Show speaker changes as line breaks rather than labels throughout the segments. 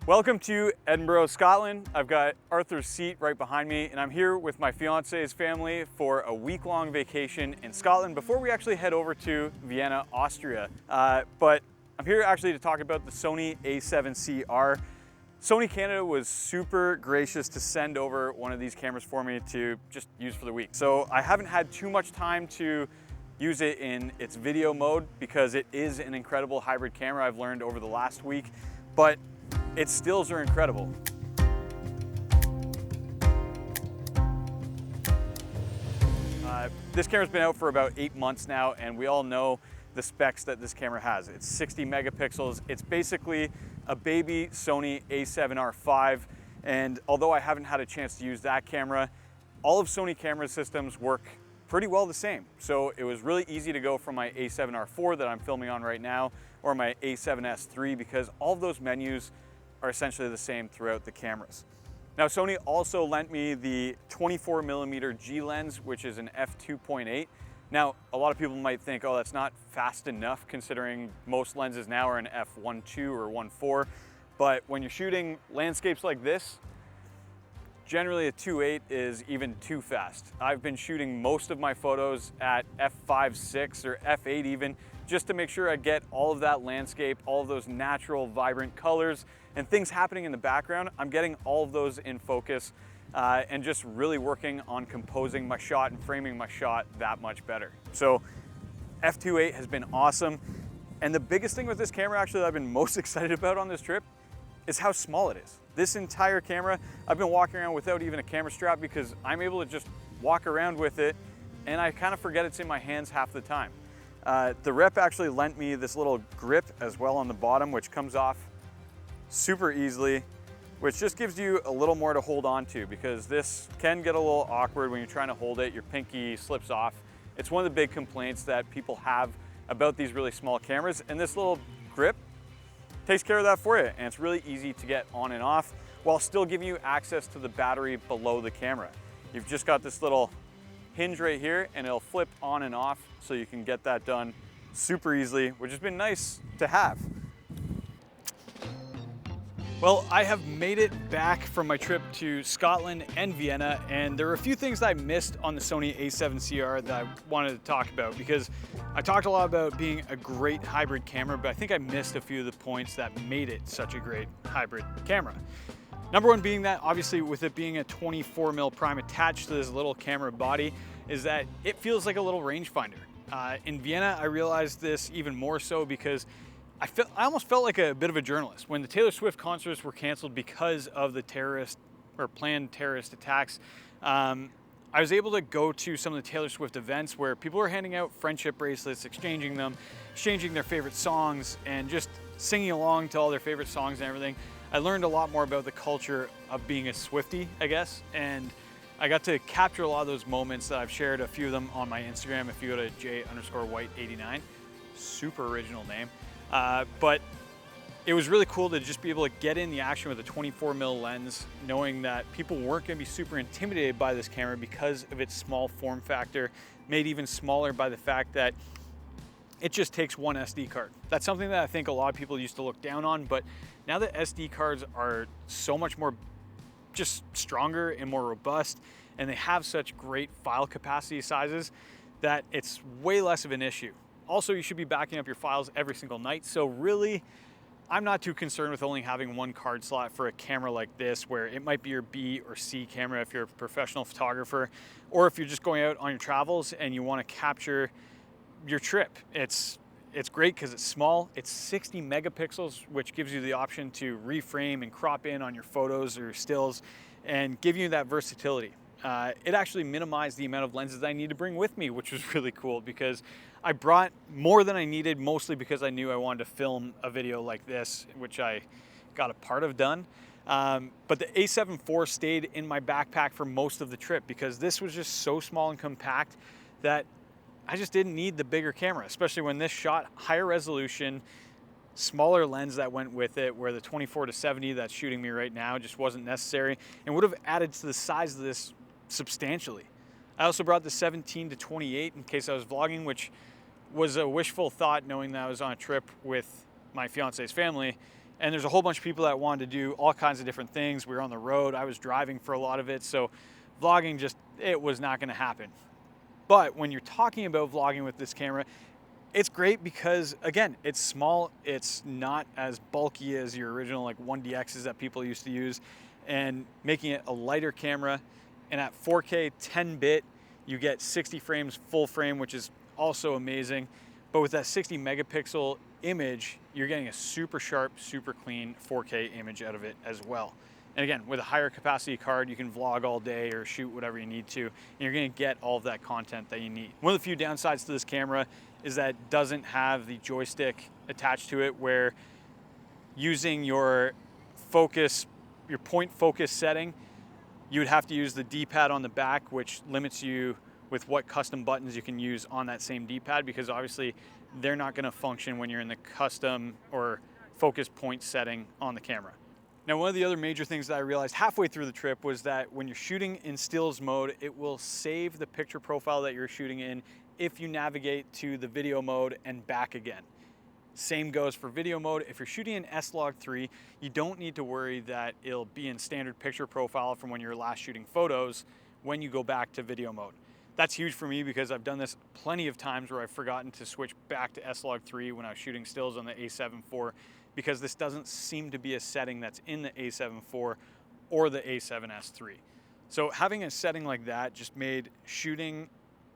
Welcome to Edinburgh, Scotland. I've got Arthur's seat right behind me, and I'm here with my fiance's family for a week-long vacation in Scotland before we actually head over to Vienna, Austria. But I'm here actually to talk about the Sony A7CR. Sony Canada was super gracious to send over one of these cameras for me to just use for the week. So I haven't had too much time to use it in its video mode because it is an incredible hybrid camera I've learned over the last week, but its stills are incredible. This camera's been out for about 8 months now, and we all know the specs that this camera has. It's 60 megapixels. It's basically a baby Sony A7R5, and although I haven't had a chance to use that camera, all of Sony camera systems work pretty well the same. So it was really easy to go from my A7R4 that I'm filming on right now, or my A7S III, because all of those menus are essentially the same throughout the cameras. Now, Sony also lent me the 24mm G lens, which is an f2.8. Now, a lot of people might think, oh, that's not fast enough considering most lenses now are an f1.2 or 1.4. But when you're shooting landscapes like this, generally a 2.8 is even too fast. I've been shooting most of my photos at f5.6 or f8 even, just to make sure I get all of that landscape, all of those natural, vibrant colors and things happening in the background. I'm getting all of those in focus and just really working on composing my shot and framing my shot that much better. So f2.8 has been awesome. And the biggest thing with this camera actually that I've been most excited about on this trip is how small it is. This entire camera, I've been walking around without even a camera strap because I'm able to just walk around with it and I kind of forget it's in my hands half the time. The rep actually lent me this little grip as well on the bottom, which comes off super easily, which just gives you a little more to hold on to because this can get a little awkward when you're trying to hold it, your pinky slips off. It's one of the big complaints that people have about these really small cameras, and this little grip takes care of that for you, and it's really easy to get on and off while still giving you access to the battery below the camera. You've just got this little hinge right here and it'll flip on and off so you can get that done super easily, which has been nice to have. Well, I have made it back from my trip to Scotland and Vienna, and there were a few things that I missed on the Sony A7CR that I wanted to talk about because I talked a lot about being a great hybrid camera, but I think I missed a few of the points that made it such a great hybrid camera. Number one being that obviously with it being a 24mm prime attached to this little camera body is that it feels like a little rangefinder. In Vienna, I realized this even more so because I almost felt like a bit of a journalist. When the Taylor Swift concerts were canceled because of the terrorist or planned terrorist attacks, I was able to go to some of the Taylor Swift events where people were handing out friendship bracelets, exchanging them, exchanging their favorite songs, and just singing along to all their favorite songs and everything. I learned a lot more about the culture of being a Swiftie, I guess, and I got to capture a lot of those moments that I've shared a few of them on my Instagram. If you go to j_white89, super original name. But it was really cool to just be able to get in the action with a 24mm lens, knowing that people weren't going to be super intimidated by this camera because of its small form factor, made even smaller by the fact that it just takes one SD card. That's something that I think a lot of people used to look down on, but now that SD cards are so much more just stronger and more robust, and they have such great file capacity sizes that it's way less of an issue. Also, you should be backing up your files every single night. So really, I'm not too concerned with only having one card slot for a camera like this, where it might be your B or C camera if you're a professional photographer, or if you're just going out on your travels and you want to capture your trip. It's great because it's small. It's 60 megapixels, which gives you the option to reframe and crop in on your photos or stills and give you that versatility. It actually minimized the amount of lenses I need to bring with me, which was really cool because I brought more than I needed, mostly because I knew I wanted to film a video like this, which I got a part of done. But the A7 IV stayed in my backpack for most of the trip because this was just so small and compact that I just didn't need the bigger camera, especially when this shot higher resolution, smaller lens that went with it, where the 24-70 that's shooting me right now just wasn't necessary and would have added to the size of this substantially. I also brought the 17-28 in case I was vlogging, which was a wishful thought knowing that I was on a trip with my fiance's family And there's a whole bunch of people that wanted to do all kinds of different things. We were on the road, I was driving for a lot of it, so vlogging it was not gonna happen. But when you're talking about vlogging with this camera, it's great because, again, it's small, it's not as bulky as your original like 1DXs that people used to use, and making it a lighter camera. And at 4K 10-bit, you get 60 frames full frame, which is also amazing. But with that 60 megapixel image, you're getting a super sharp, super clean 4K image out of it as well. And again, with a higher capacity card, you can vlog all day or shoot whatever you need to, and you're gonna get all of that content that you need. One of the few downsides to this camera is that it doesn't have the joystick attached to it, where using your point focus setting, you would have to use the D-pad on the back, which limits you with what custom buttons you can use on that same D-pad, because obviously they're not gonna function when you're in the custom or focus point setting on the camera. Now, one of the other major things that I realized halfway through the trip was that when you're shooting in stills mode, it will save the picture profile that you're shooting in if you navigate to the video mode and back again. Same goes for video mode. If you're shooting in S-Log3, you don't need to worry that it'll be in standard picture profile from when you're last shooting photos when you go back to video mode. That's huge for me because I've done this plenty of times where I've forgotten to switch back to S-Log3 when I was shooting stills on the A7 IV, because this doesn't seem to be a setting that's in the A7 IV or the A7S III. So having a setting like that just made shooting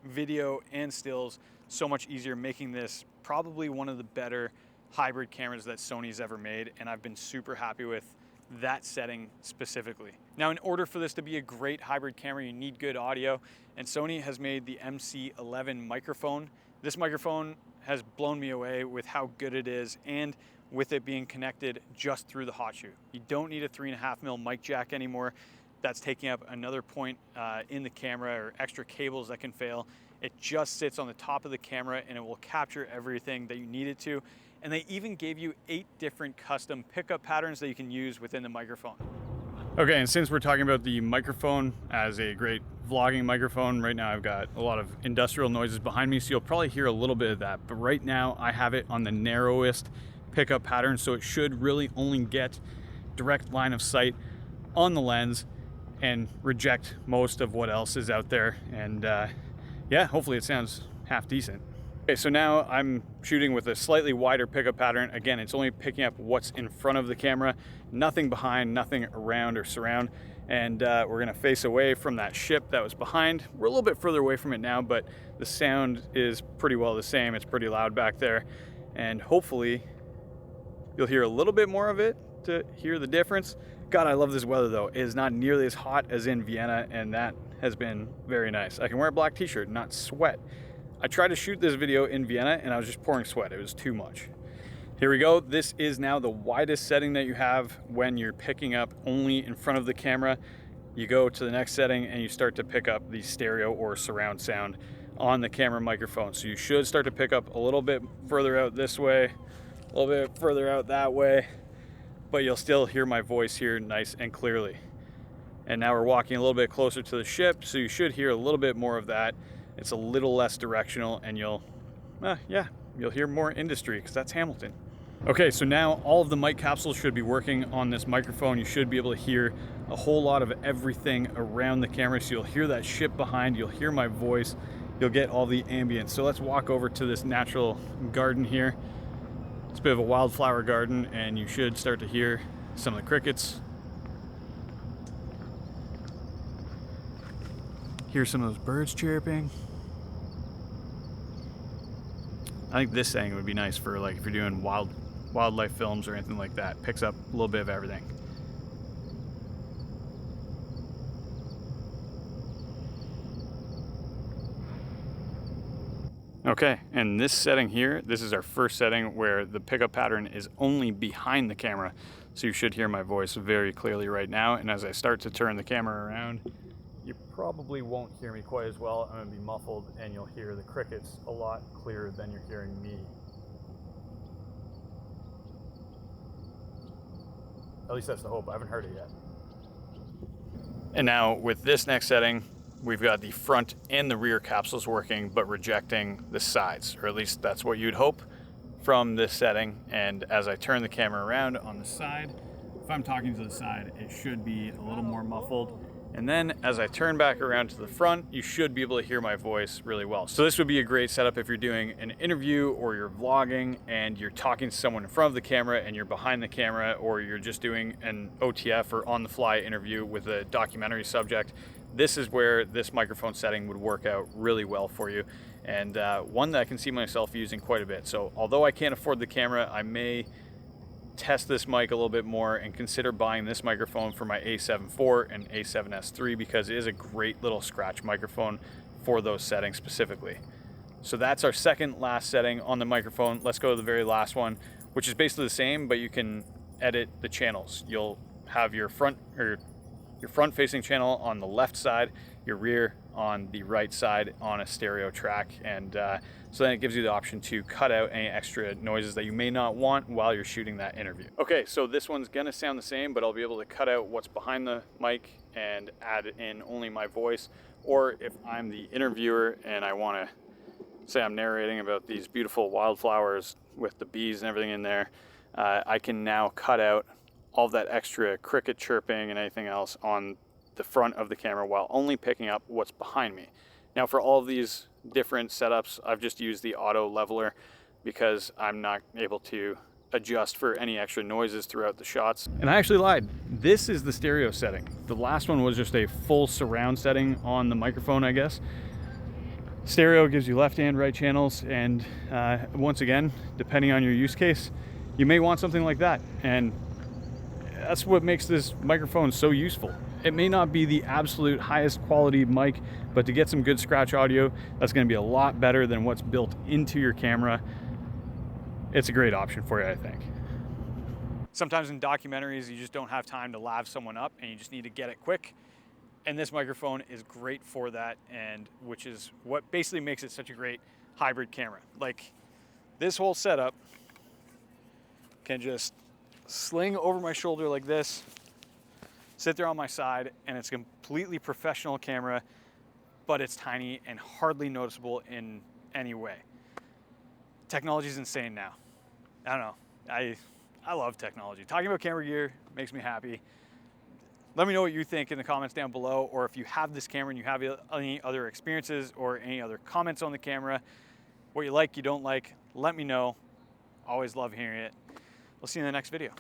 video and stills so much easier, making this probably one of the better hybrid cameras that Sony's ever made, and I've been super happy with that setting specifically. Now, in order for this to be a great hybrid camera, you need good audio, and Sony has made the MC11 microphone. This microphone has blown me away with how good it is, and with it being connected just through the hot shoe. You don't need a 3.5mm mic jack anymore. That's taking up another point in the camera, or extra cables that can fail. It just sits on the top of the camera and it will capture everything that you need it to. And they even gave you 8 different custom pickup patterns that you can use within the microphone. Okay, and since we're talking about the microphone as a great vlogging microphone, right now I've got a lot of industrial noises behind me, so you'll probably hear a little bit of that. But right now I have it on the narrowest pickup pattern, so it should really only get direct line of sight on the lens and reject most of what else is out there. And yeah, hopefully it sounds half decent. Okay, so now I'm shooting with a slightly wider pickup pattern. Again, it's only picking up what's in front of the camera, nothing behind, nothing around or surround. And we're gonna face away from that ship that was behind. We're a little bit further away from it now, but the sound is pretty well the same. It's pretty loud back there. And hopefully you'll hear a little bit more of it to hear the difference. God, I love this weather though. It is not nearly as hot as in Vienna, and that has been very nice. I can wear a black t-shirt and not sweat. I tried to shoot this video in Vienna and I was just pouring sweat. It was too much. Here we go. This is now the widest setting that you have when you're picking up only in front of the camera. You go to the next setting and you start to pick up the stereo or surround sound on the camera microphone. So you should start to pick up a little bit further out this way, a little bit further out that way, but you'll still hear my voice here nice and clearly. And now we're walking a little bit closer to the ship, so you should hear a little bit more of that. It's a little less directional, and you'll hear more industry, because that's Hamilton. Okay, so now all of the mic capsules should be working on this microphone. You should be able to hear a whole lot of everything around the camera. So you'll hear that ship behind, you'll hear my voice, you'll get all the ambience. So let's walk over to this natural garden here. It's a bit of a wildflower garden, and you should start to hear some of the crickets. Hear some of those birds chirping. I think this setting would be nice for, like, if you're doing wildlife films or anything like that. Picks up a little bit of everything. Okay, and this setting here, this is our first setting where the pickup pattern is only behind the camera. So you should hear my voice very clearly right now. And as I start to turn the camera around, you probably won't hear me quite as well. I'm gonna be muffled, and you'll hear the crickets a lot clearer than you're hearing me. At least that's the hope. I haven't heard it yet. And now with this next setting, we've got the front and the rear capsules working, but rejecting the sides, or at least that's what you'd hope from this setting, and as I turn the camera around on the side, if I'm talking to the side, it should be a little more muffled. And then as I turn back around to the front, you should be able to hear my voice really well. So this would be a great setup if you're doing an interview or you're vlogging and you're talking to someone in front of the camera and you're behind the camera, or you're just doing an OTF or on the fly interview with a documentary subject. This is where this microphone setting would work out really well for you, and one that I can see myself using quite a bit. So although I can't afford the camera, I may test this mic a little bit more and consider buying this microphone for my A7 IV and A7S3, because it is a great little scratch microphone for those settings specifically. So that's our second last setting on the microphone. Let's go to the very last one, which is basically the same, but you can edit the channels. You'll have your front facing channel on the left side, your rear on the right side on a stereo track, and so then it gives you the option to cut out any extra noises that you may not want while you're shooting that interview. Okay, so this one's gonna sound the same, but I'll be able to cut out what's behind the mic and add in only my voice. Or if I'm the interviewer and I wanna say I'm narrating about these beautiful wildflowers with the bees and everything in there, I can now cut out all that extra cricket chirping and anything else on the front of the camera while only picking up what's behind me. Now for all of these different setups, I've just used the auto leveler because I'm not able to adjust for any extra noises throughout the shots. And I actually lied. This is the stereo setting. The last one was just a full surround setting on the microphone, I guess. Stereo gives you left and right channels, and once again, depending on your use case, you may want something like that. And that's what makes this microphone so useful. It may not be the absolute highest quality mic, but to get some good scratch audio, that's going to be a lot better than what's built into your camera. It's a great option for you, I think. Sometimes in documentaries, you just don't have time to lav someone up and you just need to get it quick. And this microphone is great for that, and which is what basically makes it such a great hybrid camera. Like, this whole setup can just sling over my shoulder like this, sit there on my side, and it's a completely professional camera, but it's tiny and hardly noticeable in any way. Technology is insane now. I don't know. I love technology. Talking about camera gear makes me happy. Let me know what you think in the comments down below, or if you have this camera and you have any other experiences or any other comments on the camera, what you like, you don't like, let me know. Always love hearing it. We'll see you in the next video.